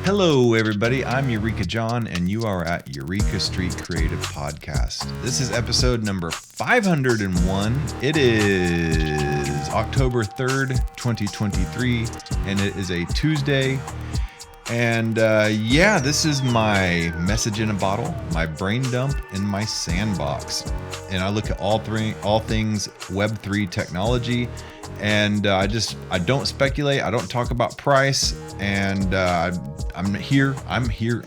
Hello, everybody. I'm Eureka John, and you are at Eureka Street Creative Podcast. This is episode number 501. It is October 3rd, 2023, and it is a Tuesday. And this is my message in a bottle, my brain dump, and my sandbox. And I look at all things Web3 technology. And I don't speculate. I don't talk about price. And I'm here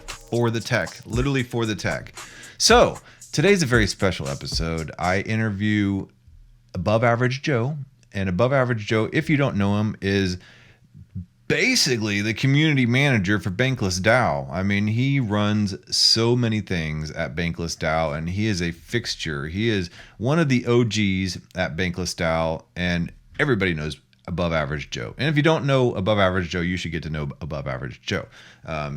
for the tech, literally for the tech. So today's a very special episode. I interview Above Average Joe. And Above Average Joe, if you don't know him, is basically the community manager for Bankless DAO. I mean, he runs so many things at Bankless DAO, and he is a fixture. He is one of the OGs at Bankless DAO, and everybody knows Above Average Joe. And if you don't know Above Average Joe, you should get to know Above Average Joe.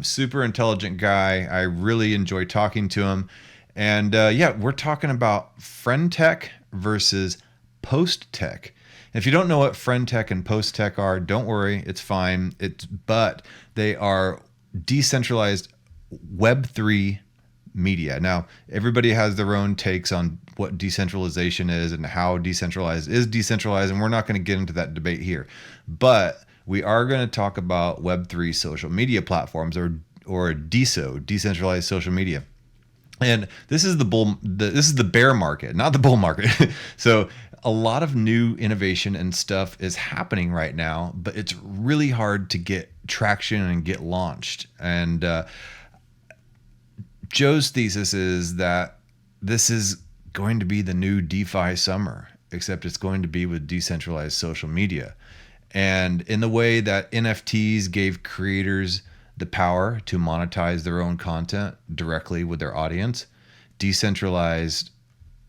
Super intelligent guy. I really enjoy talking to him. And we're talking about friend.tech versus post.tech. If you don't know what friend.tech and post.tech are, don't worry, it's fine. But they are decentralized Web3 media. Now, everybody has their own takes on what decentralization is and how decentralized is decentralized, and we're not going to get into that debate here. But we are going to talk about Web3 social media platforms, or DeSo, decentralized social media. And this is the bear market, not the bull market. So a lot of new innovation and stuff is happening right now, but it's really hard to get traction and get launched. And Joe's thesis is that this is going to be the new DeFi summer, except it's going to be with decentralized social media. And in the way that NFTs gave creators the power to monetize their own content directly with their audience, decentralized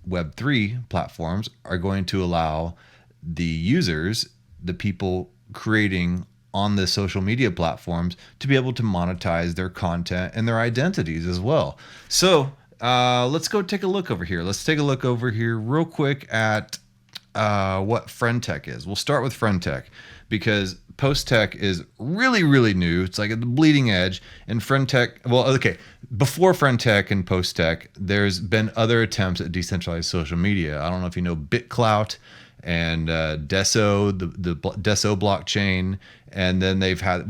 Web3 platforms are going to allow the users, the people creating on the social media platforms, to be able to monetize their content and their identities as well. So let's go take a look over here. Let's take a look over here real quick at what friend.tech is. We'll start with friend.tech because post.tech is really, really new. It's like at the bleeding edge. And friend.tech, before friend.tech and post.tech, there's been other attempts at decentralized social media. I don't know if you know BitClout and Deso, the Deso blockchain. And then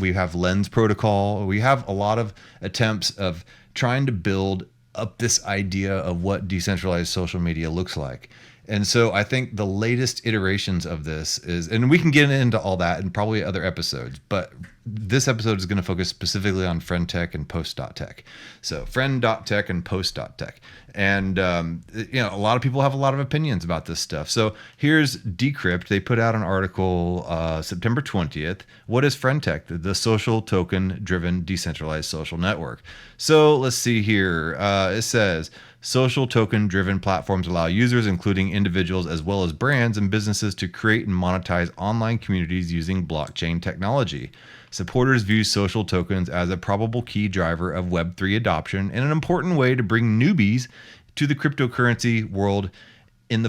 we have Lens Protocol. We have a lot of attempts of trying to build up this idea of what decentralized social media looks like. And so I think the latest iterations of this is, and we can get into all that in probably other episodes, but this episode is going to focus specifically on friend.tech and post.tech. So friend.tech and post.tech. And, a lot of people have a lot of opinions about this stuff. So here's Decrypt. They put out an article September 20th. What is friend.tech? The social token driven decentralized social network. So let's see here. It says, social token-driven platforms allow users, including individuals as well as brands and businesses, to create and monetize online communities using blockchain technology. Supporters view social tokens as a probable key driver of Web3 adoption and an important way to bring newbies to the cryptocurrency world into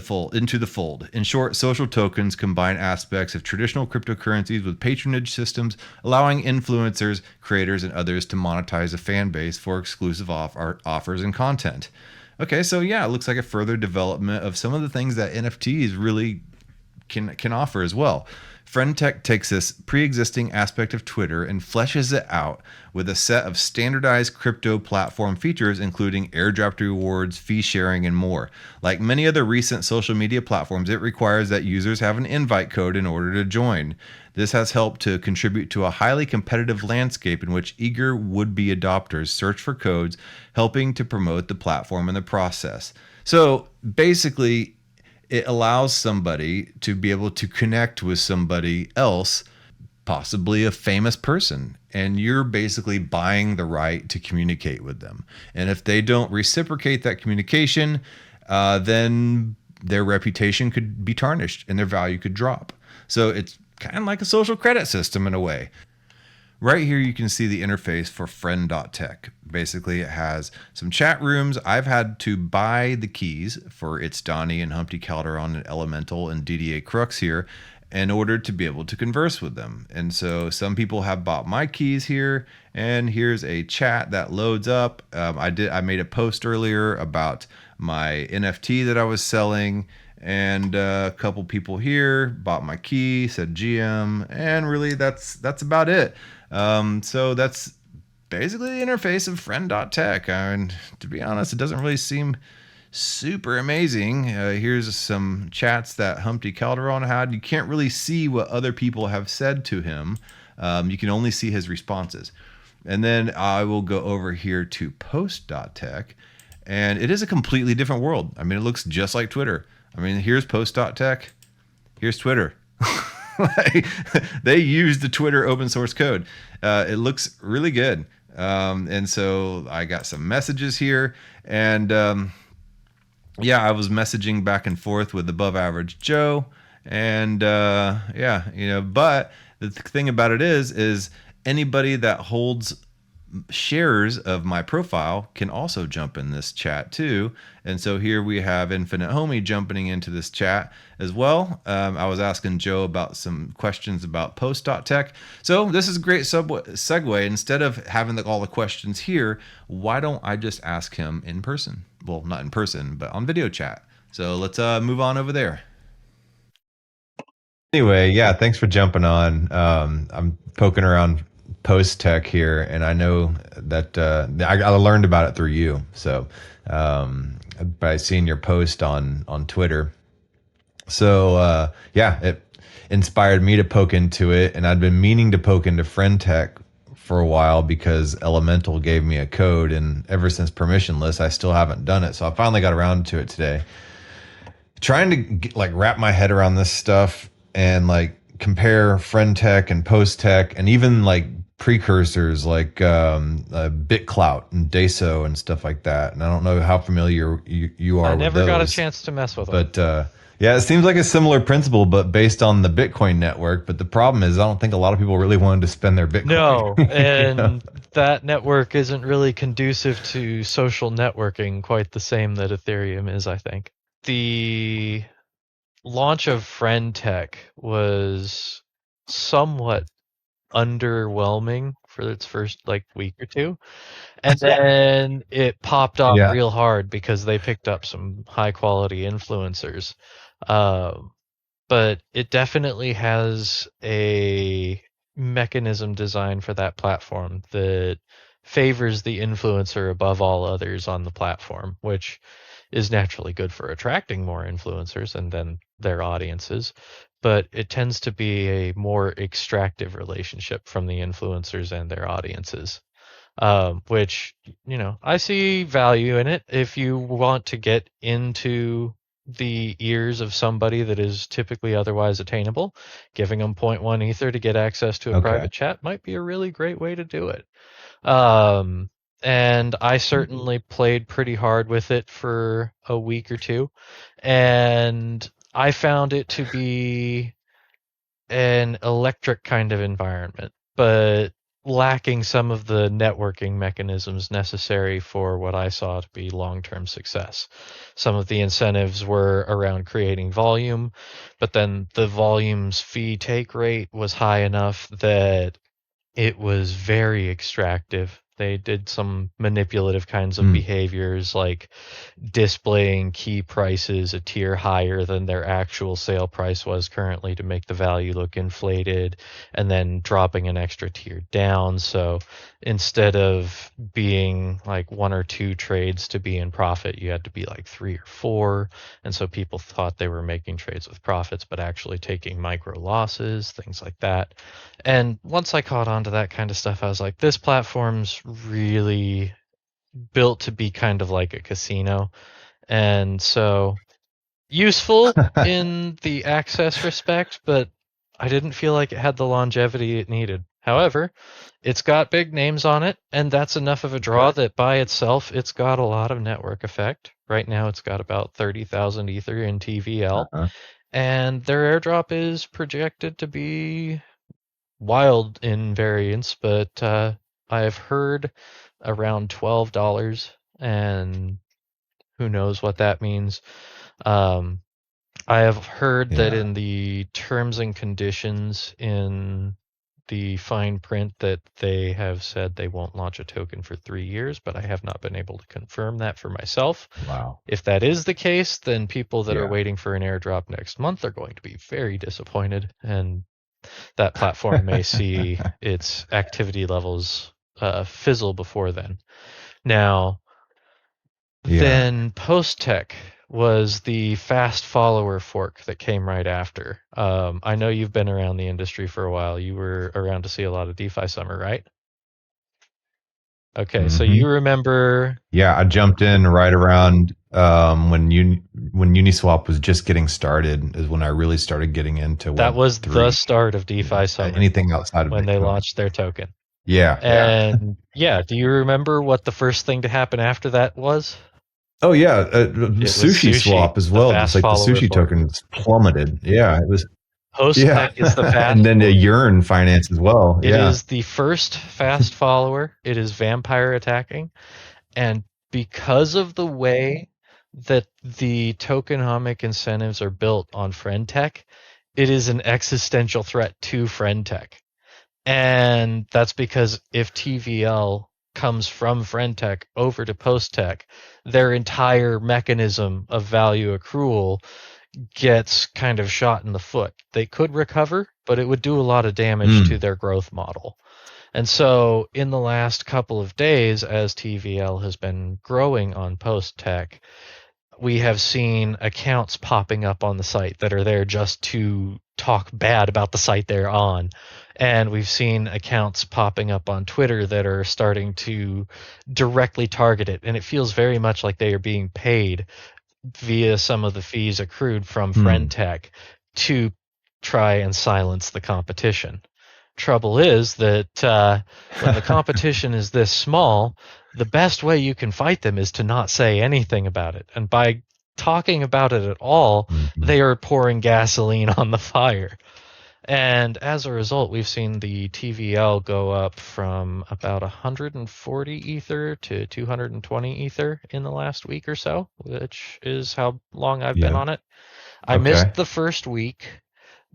the fold. In short, social tokens combine aspects of traditional cryptocurrencies with patronage systems, allowing influencers, creators, and others to monetize a fan base for exclusive offers and content. Okay, so yeah, it looks like a further development of some of the things that NFTs really can offer as well. friend.tech takes this pre-existing aspect of Twitter and fleshes it out with a set of standardized crypto platform features, including airdrop rewards, fee sharing, and more. Like many other recent social media platforms, it requires that users have an invite code in order to join. This has helped to contribute to a highly competitive landscape in which eager would-be adopters search for codes, helping to promote the platform in the process. So basically, it allows somebody to be able to connect with somebody else, possibly a famous person, and you're basically buying the right to communicate with them. And if they don't reciprocate that communication, then their reputation could be tarnished and their value could drop. So it's kind of like a social credit system in a way. Right here, you can see the interface for friend.tech. Basically, it has some chat rooms. I've had to buy the keys for It's Donnie and Humpty Calderon and Elemental and DDA Crux here. in order to be able to converse with them. And so some people have bought my keys here, and here's a chat that loads up. I made a post earlier about my NFT that I was selling, and a couple people here bought my key, said GM, and really that's about it. So that's basically the interface of friend.tech. And to be honest, it doesn't really seem super amazing. Here's some chats that Humpty Calderon had. You can't really see what other people have said to him. You can only see his responses. And then I will go over here to post.tech, and it is a completely different world. I mean, it looks just like Twitter. I mean, here's post.tech, here's Twitter. Like, they use the Twitter open source code. It looks really good. And so I got some messages here, and yeah, I was messaging back and forth with Above Average Joe, and yeah, but the thing about it is anybody that holds shares of my profile can also jump in this chat too. And so here we have Infinite Homie jumping into this chat as well. I was asking Joe about some questions about post.tech. So this is a great segue. Instead of having all the questions here, why don't I just ask him in person? Well, not in person, but on video chat. So let's move on over there. Anyway, yeah, thanks for jumping on. I'm poking around post tech here, and I know that I learned about it through you. So by seeing your post on Twitter. So yeah, it inspired me to poke into it, and I'd been meaning to poke into friend tech for a while because Elemental gave me a code, and ever since permissionless, I still haven't done it. So I finally got around to it today. Trying to wrap my head around this stuff and compare friend tech and post tech and even precursors like BitClout and Deso and stuff like that. And I don't know how familiar you are with those. I never got a chance to mess with them. But yeah, it seems like a similar principle, but based on the Bitcoin network. But the problem is, I don't think a lot of people really wanted to spend their Bitcoin. No, and that network isn't really conducive to social networking quite the same that Ethereum is, I think. The launch of friend.tech was somewhat underwhelming for its first week or two. And then it popped off real hard because they picked up some high quality influencers. But it definitely has a mechanism designed for that platform that favors the influencer above all others on the platform, which is naturally good for attracting more influencers and then their audiences. But it tends to be a more extractive relationship from the influencers and their audiences, which, I see value in it. If you want to get into the ears of somebody that is typically otherwise attainable, giving them 0.1 ether to get access to a private chat might be a really great way to do it. And I certainly played pretty hard with it for a week or two, and I found it to be an electric kind of environment, but lacking some of the networking mechanisms necessary for what I saw to be long-term success. Some of the incentives were around creating volume, but then the volume's fee take rate was high enough that it was very extractive. They did some manipulative kinds of behaviors, like displaying key prices a tier higher than their actual sale price was currently to make the value look inflated, and then dropping an extra tier down. So instead of being like one or two trades to be in profit, you had to be like 3 or 4. And so people thought they were making trades with profits, but actually taking micro losses, things like that. And once I caught on to that kind of stuff, I was like, this platform's really built to be kind of like a casino. And so useful in the access respect, but I didn't feel like it had the longevity it needed. However, it's got big names on it, and that's enough of a draw that by itself, it's got a lot of network effect. Right now, it's got about 30,000 Ether in TVL, and their airdrop is projected to be wild in variance, but I've heard around $12, and who knows what that means. I have heard that Yeah. in the terms and conditions in the fine print that they have said they won't launch a token for 3 years, but I have not been able to confirm that for myself. Wow. If that is the case, then people that are Yeah. waiting for an airdrop next month are going to be very disappointed, and that platform may see its activity levels fizzle before then. Now, Yeah. then post.tech was the fast follower fork that came right after. I know you've been around the industry for a while. You were around to see a lot of DeFi Summer, right? Okay, so Hmm. you remember Yeah, I jumped in right around when Uniswap was just getting started is when I really started getting into that Web was the three. start of Yeah, DeFi Summer anything outside of when they Bitcoin. launched their token. Yeah, yeah. And yeah, do you remember what the first thing to happen after that was? Oh yeah, It was sushi Sushi, swap as the well. Just fast like the follower sushi fork. tokens plummeted. Yeah, it was. Yeah, Post.tech is the and fast then the fork. urine finance as well. It Yeah. is the first fast follower. It is vampire attacking. And because of the way that the tokenomic incentives are built on friend.tech, it is an existential threat to friend.tech. And that's because if TVL comes from friend.tech over to post.tech, their entire mechanism of value accrual gets kind of shot in the foot. They could recover, but it would do a lot of damage to Mm. their growth model. And so, in the last couple of days, as TVL has been growing on post.tech, we have seen accounts popping up on the site that are there just to talk bad about the site they're on. And we've seen accounts popping up on Twitter that are starting to directly target it. And it feels very much like they are being paid via some of the fees accrued from Mm. friend.tech to try and silence the competition. Trouble is that when the competition is this small, the best way you can fight them is to not say anything about it. And by talking about it at all, Mhm. they are pouring gasoline on the fire. And as a result, we've seen the TVL go up from about 140 Ether to 220 Ether in the last week or so, which is how long I've been Yeah. on it. I Okay. missed the first week,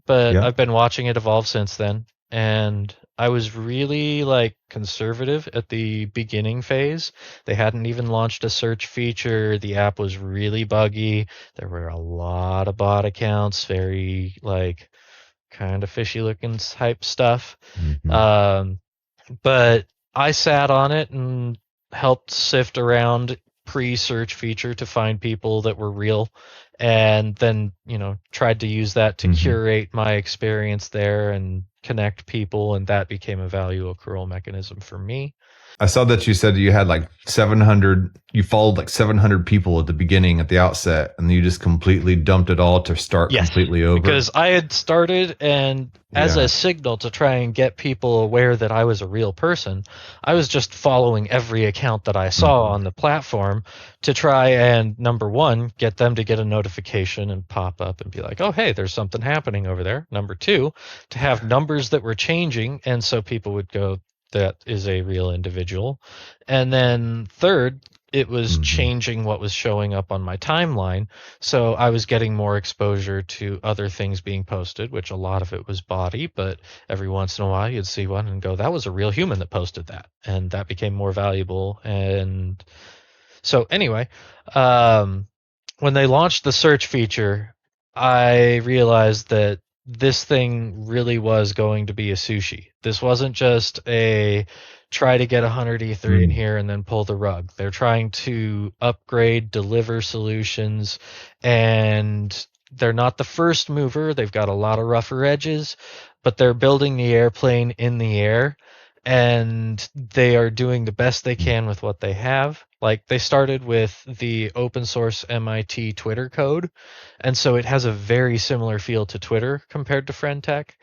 but Yeah. I've been watching it evolve since then. And I was really like conservative at the beginning phase. They hadn't even launched a search feature. The app was really buggy. There were a lot of bot accounts, very like kind of fishy looking type stuff. Hmm. Um, but I sat on it and helped sift around pre-search feature to find people that were real, and then tried to use that to Hmm. curate my experience there and connect people, and that became a value accrual mechanism for me. I saw that you said you had like 700, you followed like 700 people at the beginning, at the outset, and you just completely dumped it all to start Yes, completely over. because I had started, and as a Yeah. signal to try and get people aware that I was a real person, I was just following every account that I saw Hmm. on the platform to try and, number one, get them to get a notification and pop up and be like, oh, hey, there's something happening over there. Number two, to have numbers that were changing, and so people would go, that is a real individual. And then third, it was Hmm. changing what was showing up on my timeline, so I was getting more exposure to other things being posted, which a lot of it was body, but every once in a while you'd see one and go, that was a real human that posted that. And that became more valuable. And so, anyway, um, when they launched the search feature, I realized that this thing really was going to be a sushi. This wasn't just a try to get 100 ether in Mm. here and then pull the rug. They're trying to upgrade, deliver solutions, and they're not the first mover. They've got a lot of rougher edges, but they're building the airplane in the air, and they are doing the best they Mm. can with what they have. Like they started with the open source MIT Twitter code, and so it has a very similar feel to Twitter compared to friend.tech.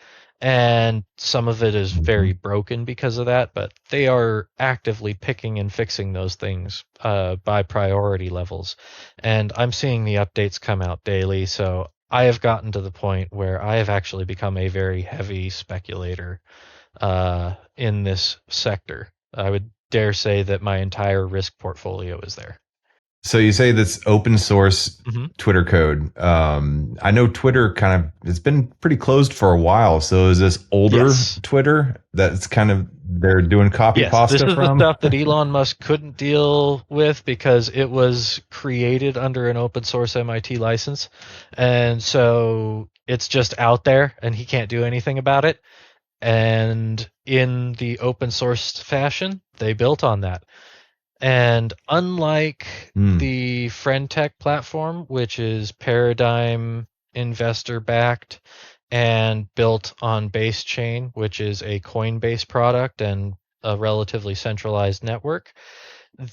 And some of it is very Mhm. broken because of that, but they are actively picking and fixing those things by priority levels. And I'm seeing the updates come out daily, so I have gotten to the point where I have actually become a very heavy speculator in this sector. I would dare say that my entire risk portfolio is there. So you say this open source Hmm. Twitter code. I know Twitter kind of it's been pretty closed for a while. So is this older Yes. Twitter that's kind of they're doing copy Yes, this pasta is the from? stuff that Elon Musk couldn't deal with because it was created under an open source MIT license. And so it's just out there and he can't do anything about it. And in the open source fashion, they built on that. And unlike Hmm. the friend.tech platform, which is paradigm investor backed and built on Base Chain, which is a Coinbase product and a relatively centralized network,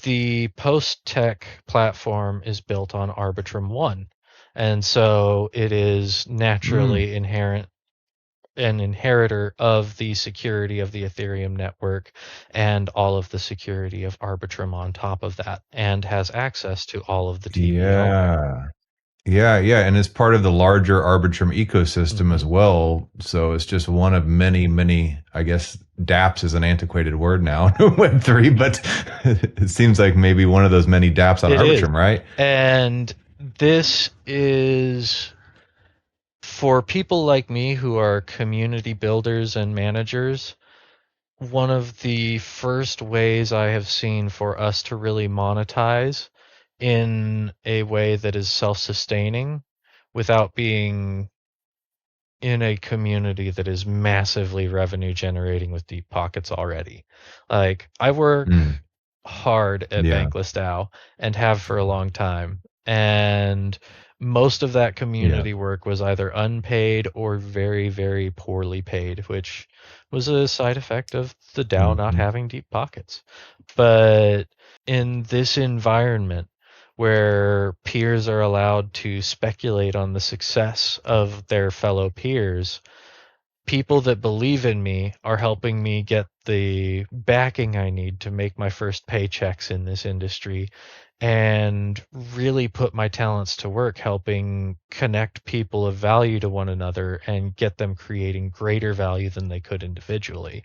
the post.tech platform is built on Arbitrum 1. And so it is Hmm. naturally inherent an inheritor of the security of the Ethereum network and all of the security of Arbitrum on top of that, and has access to all of the TVL. Yeah. Yeah, and it's part of the larger Arbitrum ecosystem Hmm. as well. So it's just one of many, many, I guess dApps is an antiquated word now in Web3, but it seems like maybe one of those many dApps on It is. Arbitrum, right? And this is for people like me who are community builders and managers. One of the first ways I have seen for us to really monetize in a way that is self-sustaining without being in a community that is massively revenue generating with deep pockets already. Like I work Mm, hard at yeah, Bankless DAO and have for a long time. And most of that yeah. community work was either unpaid or very, very poorly paid, which was a side effect of the DAO not Hmm. having deep pockets. But in this environment where peers are allowed to speculate on the success of their fellow peers, people that believe in me are helping me get the backing I need to make my first paychecks in this industry and really put my talents to work helping connect people of value to one another and get them creating greater value than they could individually.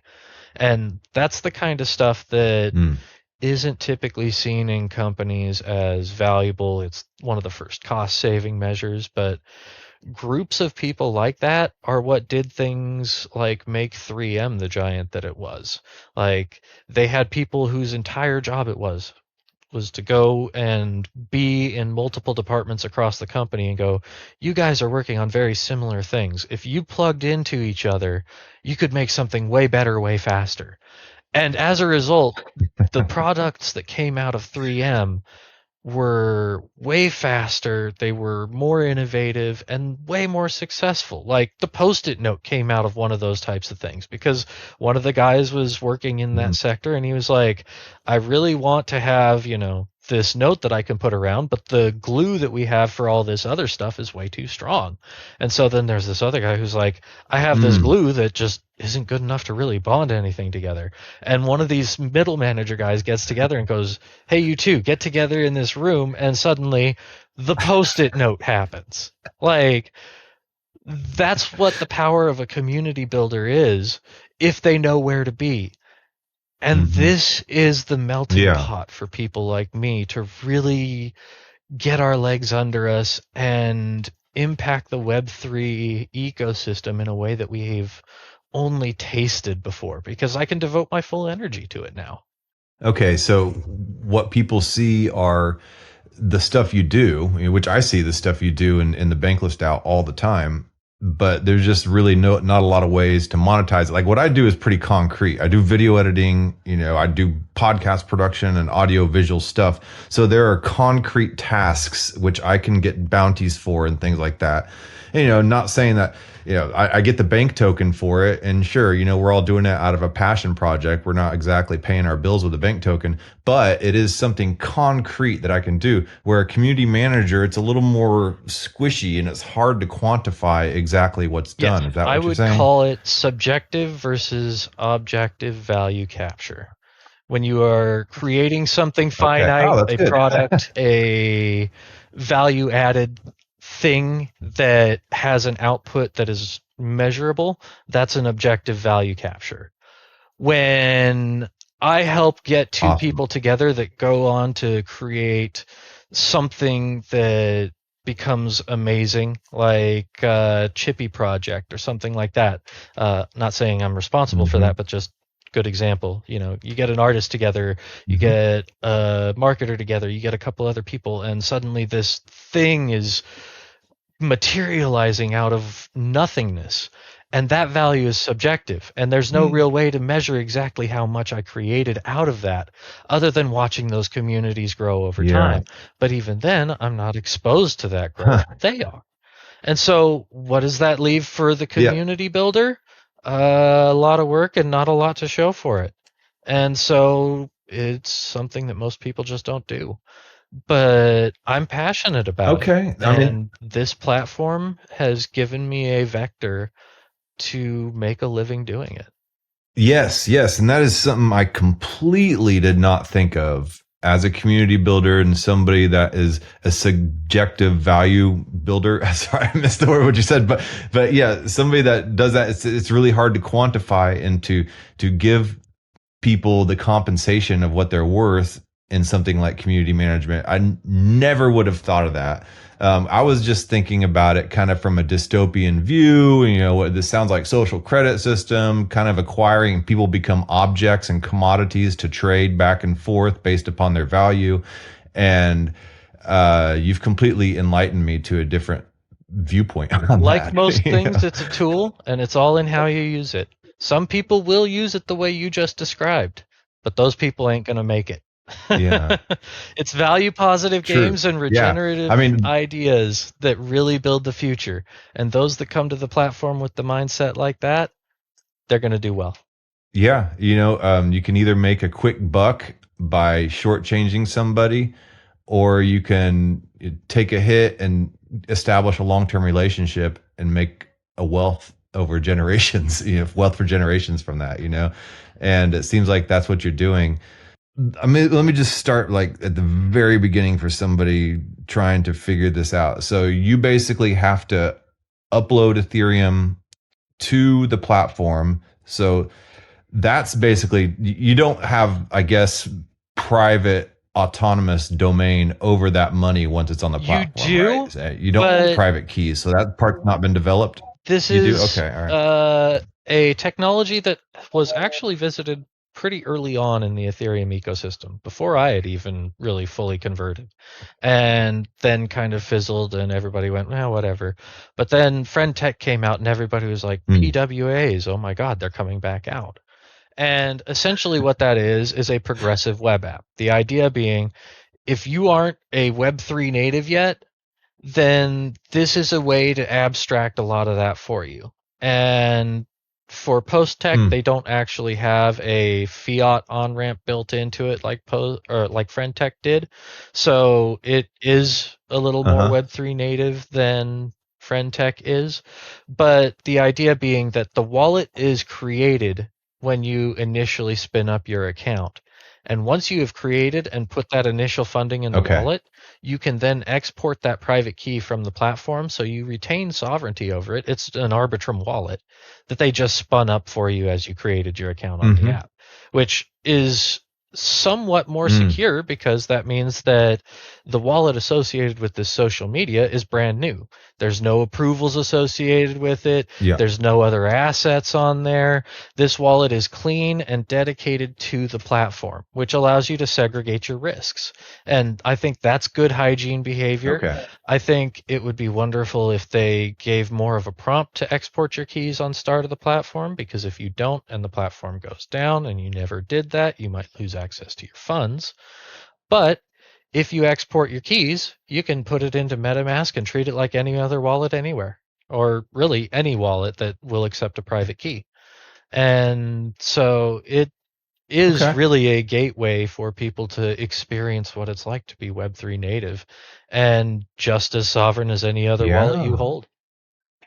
And that's the kind of stuff that Mm. isn't typically seen in companies as valuable. It's one of the first cost saving measures, but groups of people like that are what did things like make 3M the giant that it was. Like they had people whose entire job it was to go and be in multiple departments across the company and go, you guys are working on very similar things. If you plugged into each other, you could make something way better, way faster. And as a result, the products that came out of 3M were way faster, they were more innovative, and way more successful. Like the Post-it note came out of one of those types of things because one of the guys was working in that Mm. sector and he was like, I really want to have, this note that I can put around, but the glue that we have for all this other stuff is way too strong. And so then there's this other guy who's like, I have this Mm. glue that just isn't good enough to really bond anything together. And one of these middle manager guys gets together and goes, hey, you two, get together in this room, and suddenly the post-it note happens. Like, that's what the power of a community builder is if they know where to be. And Hmm. this is the melting Yeah. pot for people like me to really get our legs under us and impact the Web3 ecosystem in a way that we've only tasted before because I can devote my full energy to it now. Okay, so what people see are the stuff you do, which I see the stuff you do in the Bankless out all the time, but there's just really not a lot of ways to monetize it. Like what I do is pretty concrete. I do video editing, I do podcast production and audio visual stuff. So there are concrete tasks which I can get bounties for and things like that. And, not saying that, I get the bank token for it. And sure, we're all doing it out of a passion project. We're not exactly paying our bills with a bank token, but it is something concrete that I can do. Where a community manager, it's a little more squishy and it's hard to quantify exactly what's Yes, done. Is that I what you're would saying? call it subjective versus objective value capture. When you are creating something Okay. Oh, finite, that's a good. product, a value added thing that has an output that is measurable, that's an objective value capture. When I help get two Awesome. people together that go on to create something that becomes amazing, like Chippy Project or something like that. Not saying I'm responsible for Hmm. that, but just good example. You get an artist together, you Hmm. get a marketer together, you get a couple other people, and suddenly this thing is materializing out of nothingness. And that value is subjective. And there's no real way to measure exactly how much I created out of that other than watching those communities grow over Yeah. time. But even then, I'm not exposed to that growth. They are. And so, what does that leave for the Yeah. community builder? A lot of work and not a lot to show for it. And so, it's something that most people just don't do, but I'm passionate about it. Okay. I mean, And this platform has given me a vector to make a living doing it. yes, yes. And that is something I completely did not think of as a community builder and somebody that is a subjective value builder. Sorry, I missed the word what you said, but yeah, somebody that does that, it's really hard to quantify and to give people the compensation of what they're worth in something like community management. Never would have thought of that. I was just thinking about it kind of from a dystopian view. What this sounds like social credit system, kind of acquiring people become objects and commodities to trade back and forth based upon their value. And you've completely enlightened me to a different viewpoint on Like that. most things, it's a tool and it's all in how you use it. Some people will use it the way you just described, but those people ain't going to make it. Yeah, It's value positive true. games and Yeah. I regenerative mean, ideas that really build the future. And those that come to the platform with the mindset like that, they're going to do well. yeah, you can either make a quick buck by shortchanging somebody, or you can take a hit and establish a long-term relationship and make a wealth over generations, wealth for generations from that. And it seems like that's what you're doing. I mean, let me just start like at the very beginning for somebody trying to figure this out. So you basically have to upload Ethereum to the platform. So that's basically, you don't have, I guess, private autonomous domain over that money once it's on the You platform, right? do, So you don't have but private keys. So that part's not been developed. this You do? is Okay. All right. a technology that was actually visited pretty early on in the Ethereum ecosystem, before I had even really fully converted, and then kind of fizzled, and everybody went, well, whatever. But then friend.tech came out, and everybody was like, Hmm. PWAs, oh my God, they're coming back out. And essentially, what that is a progressive web app. The idea being, if you aren't a Web3 native yet, then this is a way to abstract a lot of that for you. And for post-tech, Hmm. they don't actually have a fiat on-ramp built into it like like friend.tech did. So it is a little more Uh-huh. Web3 native than friend.tech is. But the idea being that the wallet is created when you initially spin up your account. And once you have created and put that initial funding in the Okay. wallet, you can then export that private key from the platform so you retain sovereignty over it. It's an Arbitrum wallet that they just spun up for you as you created your account on the Mm-hmm. app, which is somewhat more Mm. secure because that means that the wallet associated with this social media is brand new. There's no approvals associated with it. Yeah. There's no other assets on there. This wallet is clean and dedicated to the platform, which allows you to segregate your risks. And I think that's good hygiene behavior. Okay. I think it would be wonderful if they gave more of a prompt to export your keys on start of the platform, because if you don't and the platform goes down and you never did that, you might lose access to your funds. But if you export your keys, you can put it into MetaMask and treat it like any other wallet anywhere, or really any wallet that will accept a private key. And so it is Okay. really a gateway for people to experience what it's like to be Web3 native and just as sovereign as any other wallet you Yeah. hold.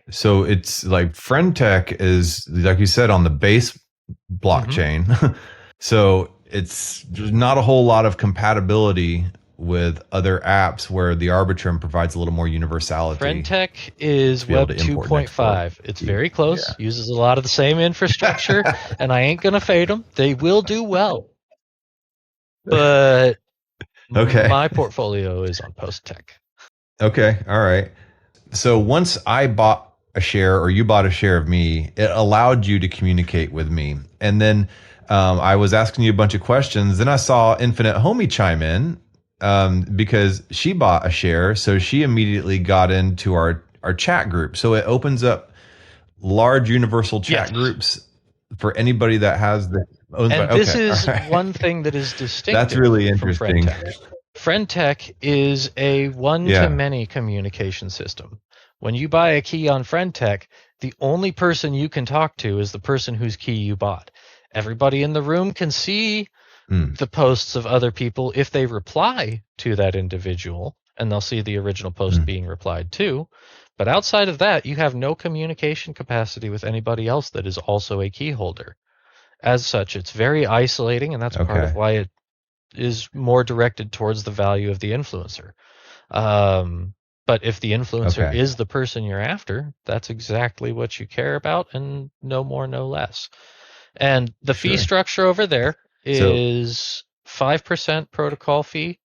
So it's like friend tech is, like you said, on the base Hmm. blockchain. So it's there's not a whole lot of compatibility with other apps where the Arbitrum provides a little more universality FriendTech is to be able Web to import and export. 2.5. It's very close, uses a lot of the same infrastructure, Yeah. and I ain't going to fade them. They will do well. But Okay. My portfolio is on post-tech. Okay. All right. So once I bought a share or you bought a share of me, it allowed you to communicate with me. And then I was asking you a bunch of questions. Then I saw Infinite Homie chime in because she bought a share. So she immediately got into our chat group. So it opens up large universal chat Yes. groups for anybody that has the owns by. And this Okay. All is right. one thing that is That's distinctive really from interesting. friend.tech. friend.tech is a Yeah. one-to-many communication system. When you buy a key on friend.tech, the only person you can talk to is the person whose key you bought. Everybody in the room can see Mm. the posts of other people if they reply to that individual, and they'll see the original post Mm. being replied to. But outside of that, you have no communication capacity with anybody else that is also a key holder. As such, it's very isolating, and that's part of Okay. why it is more directed towards the value of the influencer. But if the influencer Okay. is the person you're after, that's exactly what you care about, and no more, no less. And the fee Sure. structure over there So, is 5% protocol fee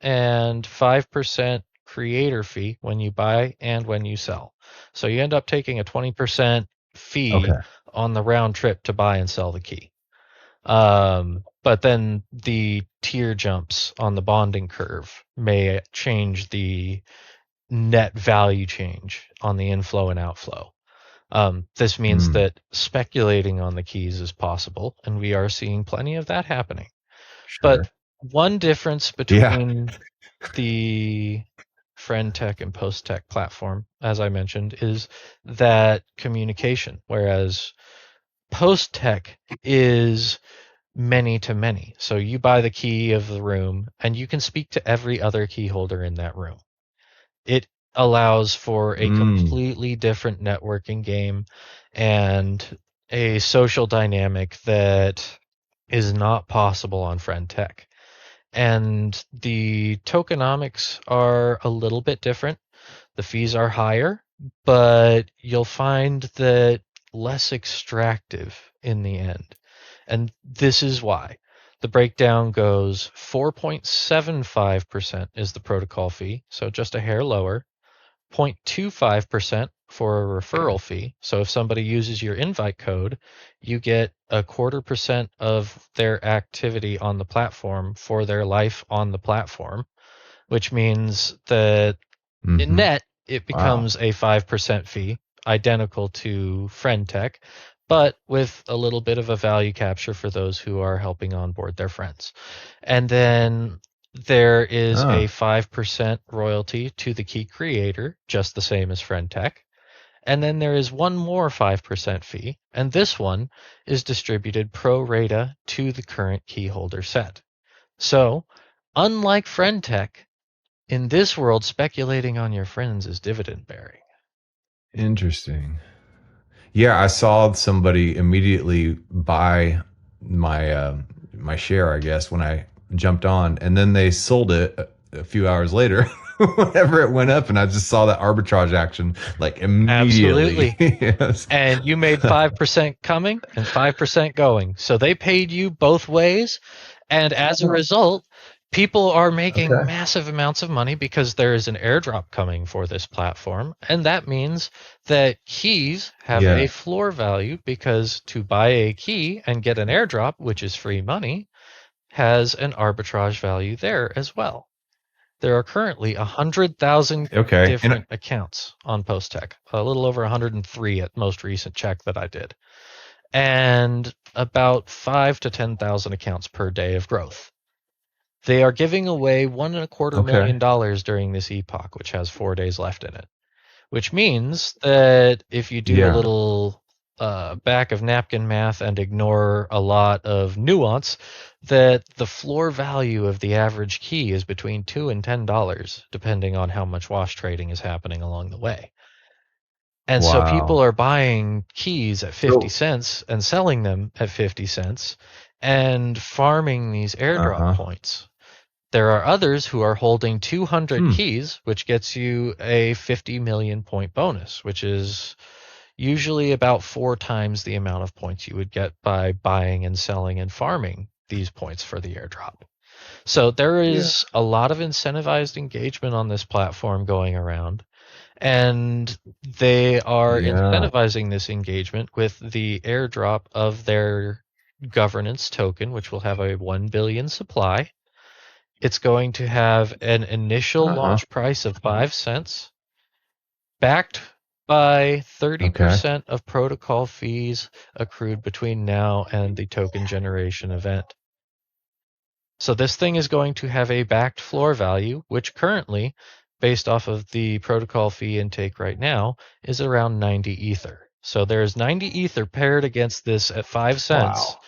and 5% creator fee when you buy and when you sell. So you end up taking a 20% fee okay. on the round trip to buy and sell the key. But then the tier jumps on the bonding curve may change the net value change on the inflow and outflow. This means Mm. that speculating on the keys is possible, and we are seeing plenty of that happening. But Sure. one difference Yeah. between the friend.tech and post.tech platform, as I mentioned, is that communication, whereas post.tech is many to many. So you buy the key of the room and you can speak to every other key holder in that room. It allows for a Mm. completely different networking game and a social dynamic that is not possible on friend.tech. And the tokenomics are a little bit different. The fees are higher, but you'll find that less extractive in the end. And this is why. The breakdown goes 4.75% is the protocol fee, so just a hair lower. 0.25% for a Okay. referral fee. So if somebody uses your invite code, you get a 0.25% of their activity on the platform for their life on the platform, which means that in Mm-hmm. net, it Wow. becomes a 5% fee, identical to friend.tech, but with a little bit of a value capture for those who are helping onboard their friends. And then there is a Ah. 5% royalty to the key creator, just the same as friend.tech. And then there is one more 5% fee, and this one is distributed pro rata to the current key holder set. So, unlike friend.tech, in this world, speculating on your friends is dividend bearing. Interesting. Yeah, I saw somebody immediately buy my share, I guess, when I jumped on, and then they sold it a few hours later whenever it went up, and I just saw that arbitrage action like immediately. Absolutely. Yes. And you made 5% coming and 5% going. So they paid you both ways. And as a result, people are making Okay. massive amounts of money because there is an airdrop coming for this platform. And that means that keys have a Yeah. floor value because to buy a key and get an airdrop, which is free money, has an arbitrage value there as well. There are currently 100,000 Okay. And different accounts on post.tech, a little over 103 at most recent check that I did, and about 5 to 10,000 accounts per day of growth. They are giving away okay. $1.25 million during this epoch, which has 4 days left in it, which means that if you do a Yeah. little back of napkin math and ignore a lot of nuance, that the floor value of the average key is between $2 and $10, depending on how much wash trading is happening along the way. And so people Wow. are buying keys at 50 So, cents and selling them at 50 cents and farming these airdrop uh-huh. points. There are others who are holding 200 Hmm. keys, which gets you a 50 million point bonus, which is usually about 4 times the amount of points you would get by buying and selling and farming these points for the airdrop. So there Yeah. is a lot of incentivized engagement on this platform going around. And they are Yeah. incentivizing this engagement with the airdrop of their governance token, which will have a 1 billion supply. It's going to have an initial Uh-huh. launch price of 5 cents, backed by Okay. 30% of protocol fees accrued between now and the token generation event. So this thing is going to have a backed floor value, which currently, based off of the protocol fee intake right now, is around 90 Ether. So there's 90 Ether paired against this at 5 cents Wow.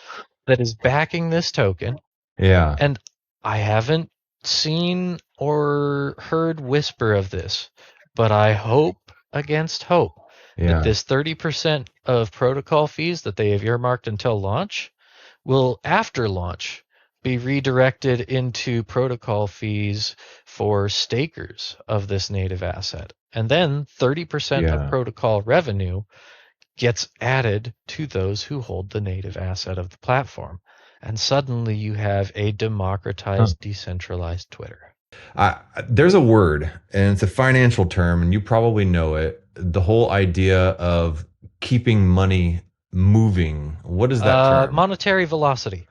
that is backing this token. Yeah. And I haven't seen or heard whisper of this, but I hope against hope that Yeah. this 30% of protocol fees that they have earmarked until launch will, after launch, be redirected into protocol fees for stakers of this native asset. And then 30% of Yeah. protocol revenue gets added to those who hold the native asset of the platform. And suddenly you have a Huh. democratized, decentralized Twitter. There's a word, and it's a financial term, and you probably know it. The whole idea of keeping money moving. What is that term? Monetary velocity.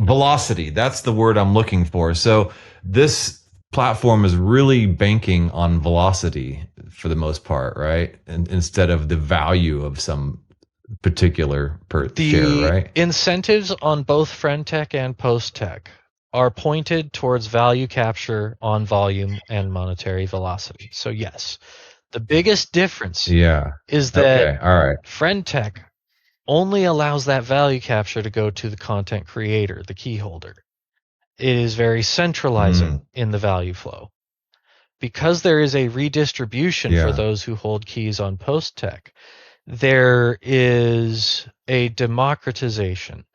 Velocity. That's the word I'm looking for. So this platform is really banking on velocity for the most part, right? And instead of the value of some particular per share, The right? incentives on both friend.tech and post.tech are pointed towards value capture on volume and monetary velocity. So yes, the biggest difference Yeah. is that Okay. All right. friend.tech only allows that value capture to go to the content creator, the key holder. It is very Mm, centralizing in the value flow. Because there is a redistribution for yeah. those who hold keys on post.tech, there is a democratization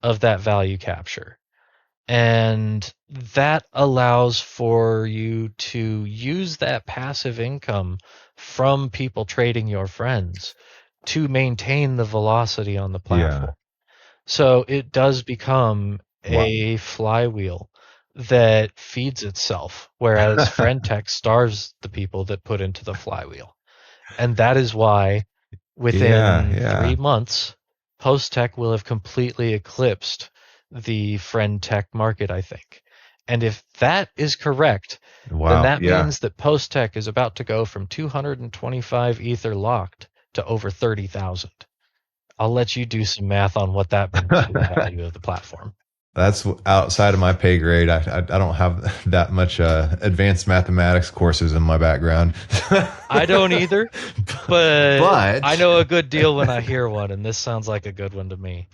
of that value capture. And that allows for you to use that passive income from people trading your friends to maintain the velocity on the Yeah. platform. So it does become Wow. a flywheel that feeds itself, whereas friend tech starves the people that put into the flywheel. And that is why Yeah. within Yeah. 3 months, post tech will have completely eclipsed the friend tech market, I think. And if that is correct, then Wow. that Yeah. means that post tech is about to go from 225 Ether locked to over 30,000. I'll let you do some math on what that means for the value of the platform. That's outside of my pay grade. I don't have that much advanced mathematics courses in my background. I don't either, but I But know a good deal when I hear one, and this sounds like a good one to me.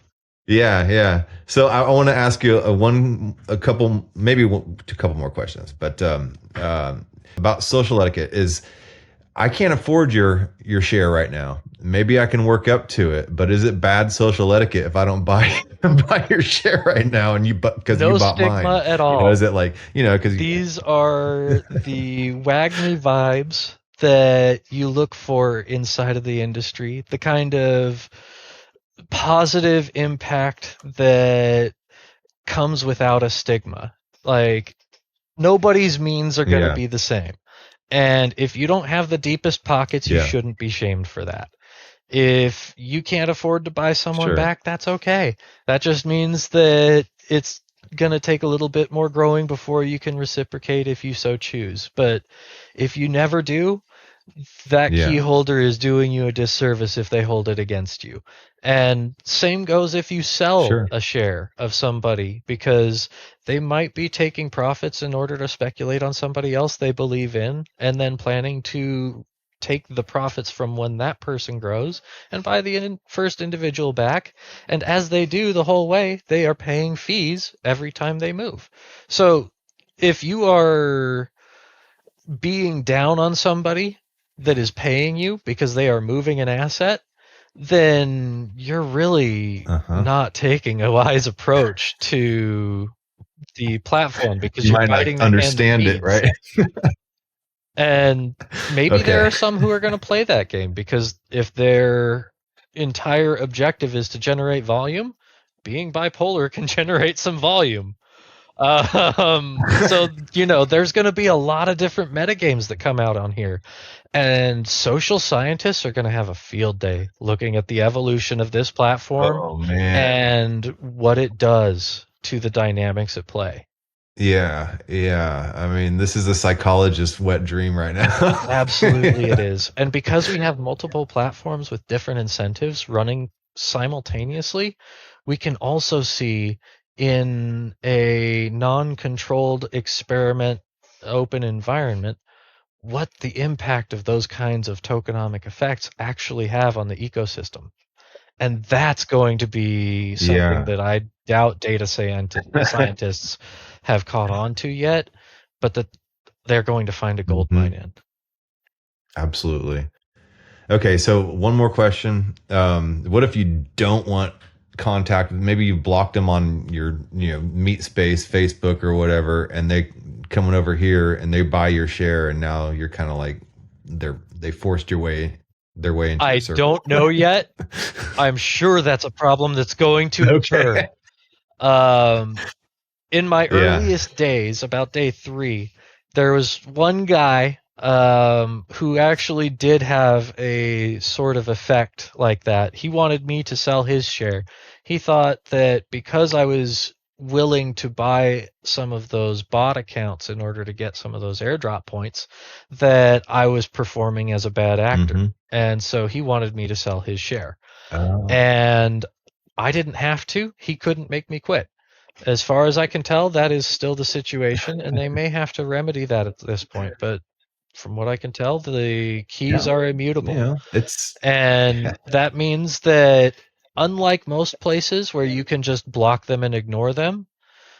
yeah, yeah. So I want to ask you a couple, maybe a couple more questions. But about social etiquette is I can't afford your share right now. Maybe I can work up to it, but is it bad social etiquette if I don't buy buy your share right now and you because you No bought mine? stigma at Is all. it like because These are the Wagme vibes that you look for inside of the industry, the kind of positive impact that comes without a stigma. Like, nobody's means are going to yeah, be the same. And if you don't have the deepest pockets, you yeah, shouldn't be shamed for that. If you can't afford to buy someone sure, back, that's okay. That just means that it's going to take a little bit more growing before you can reciprocate if you so choose. But if you never do, that key yeah, holder is doing you a disservice if they hold it against you. And same goes if you sell sure, a share of somebody because they might be taking profits in order to speculate on somebody else they believe in and then planning to take the profits from when that person grows and buy the first individual back. And as they do the whole way, they are paying fees every time they move. So if you are being down on somebody that is paying you because they are moving an asset, then you're really uh huh. not taking a wise approach to the platform because You you're might not biting the hand that understand it, feeds. right? And maybe there Okay. are some who are going to play that game because if their entire objective is to generate volume, being bipolar can generate some volume. So there's going to be a lot of different metagames that come out on here, and social scientists are going to have a field day looking at the evolution of this platform Oh man. and what it does to the dynamics at play. Yeah, yeah. I mean, this is a psychologist's wet dream right now. Absolutely, it is. And because we have multiple platforms with different incentives running simultaneously, we can also see in a non controlled experiment open environment what the impact of those kinds of tokenomic effects actually have on the ecosystem. And that's going to be something Yeah. that I doubt scientists have caught on to yet, but that they're going to find a gold mine Hmm. in. Absolutely. Okay, so one more question. What if you don't want contact? Maybe you blocked them on your, Meet Space, Facebook, or whatever, and they coming over here and they buy your share, and now you're kind of like they forced their way into your I circle. don't know yet. I'm sure that's a problem that's going to occur. Okay. Um, in my Yeah. earliest days, about day 3, there was one guy who actually did have a sort of effect like that. He wanted me to sell his share. He thought that because I was willing to buy some of those bot accounts in order to get some of those airdrop points, that I was performing as a bad actor. Hmm. And so he wanted me to sell his share. Oh. And I didn't have to. He couldn't make me quit. As far as I can tell, that is still the situation, and they may have to remedy that at this point. But from what I can tell, the keys Yeah. are immutable. Yeah. It's And that means that, unlike most places where you can just block them and ignore them,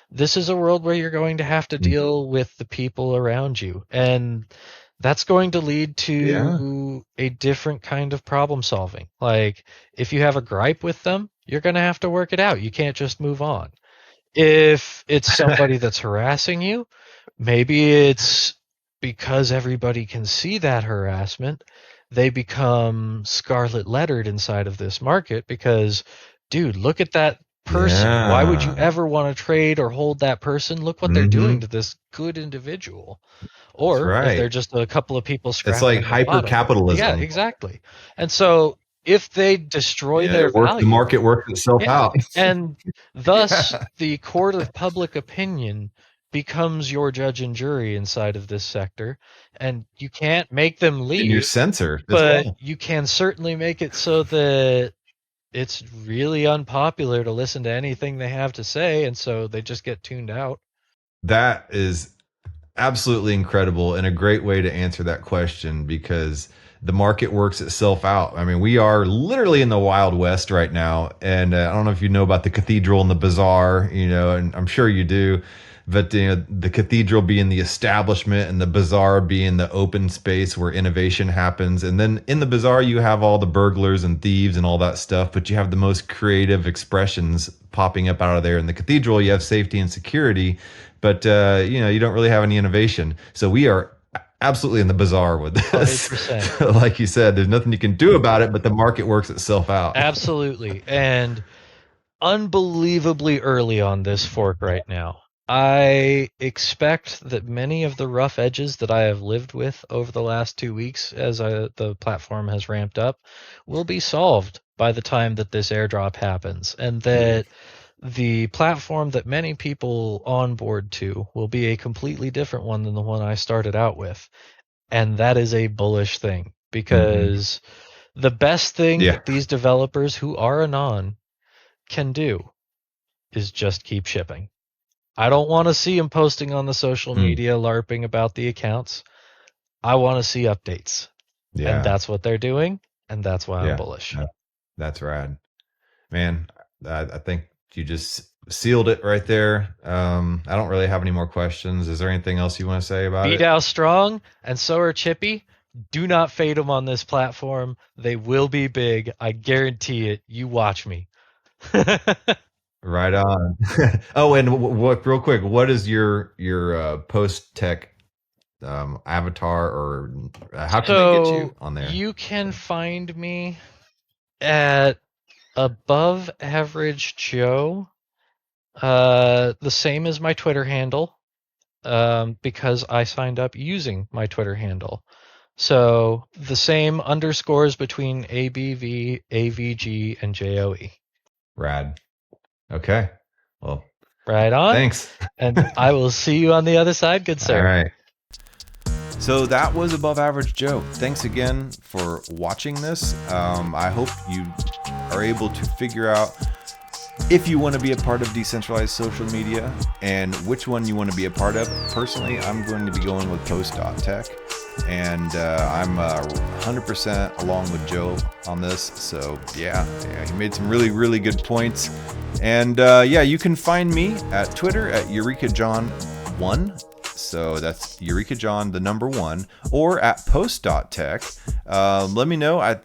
this is a world where you're going to have to deal with the people around you. And that's going to lead yeah. to a different kind of problem solving. Like, if you have a gripe with them, you're going to have to work it out. You can't just move on. If it's somebody that's harassing you, maybe it's because everybody can see that harassment, they become scarlet lettered inside of this market because, dude, look at that person. Why would you Yeah. ever want to trade or hold that person? Look what they're doing Hmm. to this good individual. That's Or if they're right. just a couple of people It's scrapping like at the hyper bottom. Yeah, capitalism. exactly. And so if they destroy Yeah, their the value, market works itself yeah, out. and thus Yeah. the court of public opinion becomes your judge and jury inside of this sector, and you can't make them And your leave, censor as but well. you can certainly make it so that it's really unpopular to listen to anything they have to say, and so they just get tuned out. That is absolutely incredible and a great way to answer that question because the market works itself out. I mean, we are literally in the Wild West right now. And I don't know if you know about the cathedral and the bazaar, and I'm sure you do. But the cathedral being the establishment and the bazaar being the open space where innovation happens. And then in the bazaar, you have all the burglars and thieves and all that stuff, but you have the most creative expressions popping up out of there. In the cathedral, you have safety and security, but you don't really have any innovation. So we are absolutely in the bazaar with this. 100%. Like you said, there's nothing you can do about it, but the market works itself out. Absolutely. And unbelievably early on this fork right now. I expect that many of the rough edges that I have lived with over the last 2 weeks as the platform has ramped up will be solved by the time that this airdrop happens, and that the platform that many people onboard to will be a completely different one than the one I started out with. And that is a bullish thing Hmm. because the best thing Yeah. that these developers who are anon can do is just keep shipping. I don't want to see them posting on the social Mm. media LARPing about the accounts. I want to see updates. And Yeah. that's what they're doing, and that's why I'm Yeah. bullish. Yeah. That's rad. Man, I think you just sealed it right there. I don't really have any more questions. Is there anything else you want to say about it? BDAO strong, and so are Chippy. Do not fade them on this platform. They will be big. I guarantee it. You watch me. Right on. Oh, and what real quick, what is your post tech avatar, or how can they get you So on there? you can find me at Above Average Joe The same as my Twitter handle, because I signed up using my Twitter handle. So the same underscores between ABV, AVG, and JOE. Rad. Okay. Well, Right on. thanks. And I will see you on the other side, good All sir. right. So that was Above Average Joe. Thanks again for watching this. I hope you are able to figure out if you want to be a part of decentralized social media and which one you want to be a part of. Personally, I'm going to be going with post.tech, and I'm 100% along with Joe on this. So yeah, he made some really, really good points. And yeah, you can find me at Twitter at EurekaJohn1. So that's Eureka John, the number 1, or at post.tech. Let me know.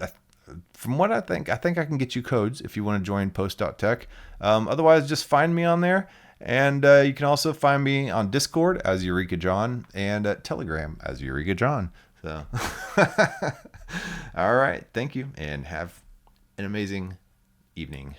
From what I think I can get you codes if you want to join post.tech. Otherwise, just find me on there. And you can also find me on Discord as Eureka John and at Telegram as Eureka John. So, all right. Thank you and have an amazing evening.